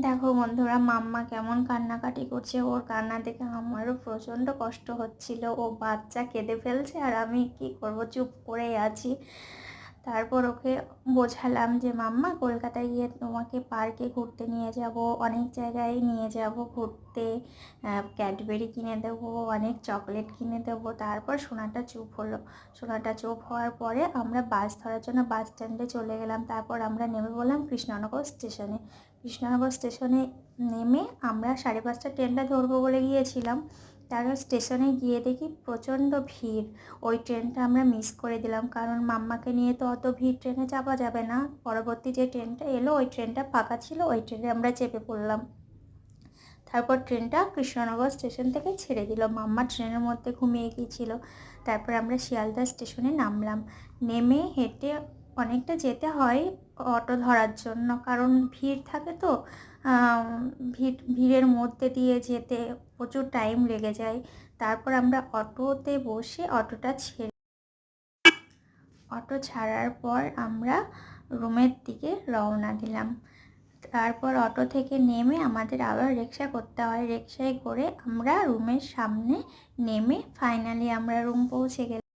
দেখো বন্ধুরা, মাম্মা কেমন কান্নাকাটি করছে। ওর কান্না দেখে আমারও প্রচণ্ড কষ্ট হচ্ছিল। ও বাচ্চা কেঁদে ফেলছে আর আমি কি করব, চুপ করে আছি। তারপর ওকে বোঝালাম যে মাম্মা, কলকাতায় গিয়ে তোমাকে পার্কে ঘুরতে নিয়ে যাব, অনেক জায়গায় নিয়ে যাব ঘুরতে, ক্যাডবেরি কিনে দেবো, অনেক চকলেট কিনে দেবো। তারপর সোনাটা চুপ হলো। সোনাটা চুপ হওয়ার পরে আমরা বাস ধরার জন্য বাস স্ট্যান্ডে চলে গেলাম। তারপর আমরা নেমে বললাম কৃষ্ণনগর স্টেশনে। কৃষ্ণনগর স্টেশনে নেমে আমরা 5:30 ট্রেনটা ধরবো বলে গিয়েছিলাম। তারপর স্টেশনে গিয়ে দেখি প্রচণ্ড ভিড়। ওই ট্রেনটা আমরা মিস করে দিলাম, কারণ মাম্মাকে নিয়ে তো অত ভিড় ট্রেনে চাপা যাবে না। পরবর্তী যে ট্রেনটা এলো ওই ট্রেনটা ফাঁকা ছিল, ওই ট্রেনে আমরা চেপে পড়লাম। তারপর ট্রেনটা কৃষ্ণনগর স্টেশন থেকে ছেড়ে দিল। মাম্মা ট্রেনের মধ্যে ঘুমিয়ে গিয়েছিল। তারপর আমরা শিয়ালদা স্টেশনে নামলাম। নেমে হেঁটে অনেকটা যেতে হয় অটো ধরার জন্য, কারণ ভিড় থাকে তো। ভিড়ের মধ্যে দিয়ে যেতে প্রচুর টাইম লেগে যায়। তারপর আমরা অটোতে বসে অটো ছাড়ার পর আমরা রুমের দিকে রওনা দিলাম। তারপর অটো থেকে নেমে আমাদের আবার রিক্সা করতে হয়। রিক্সায় করে আমরা রুমের সামনে নেমে ফাইনালি আমরা রুম পৌঁছে গেলাম।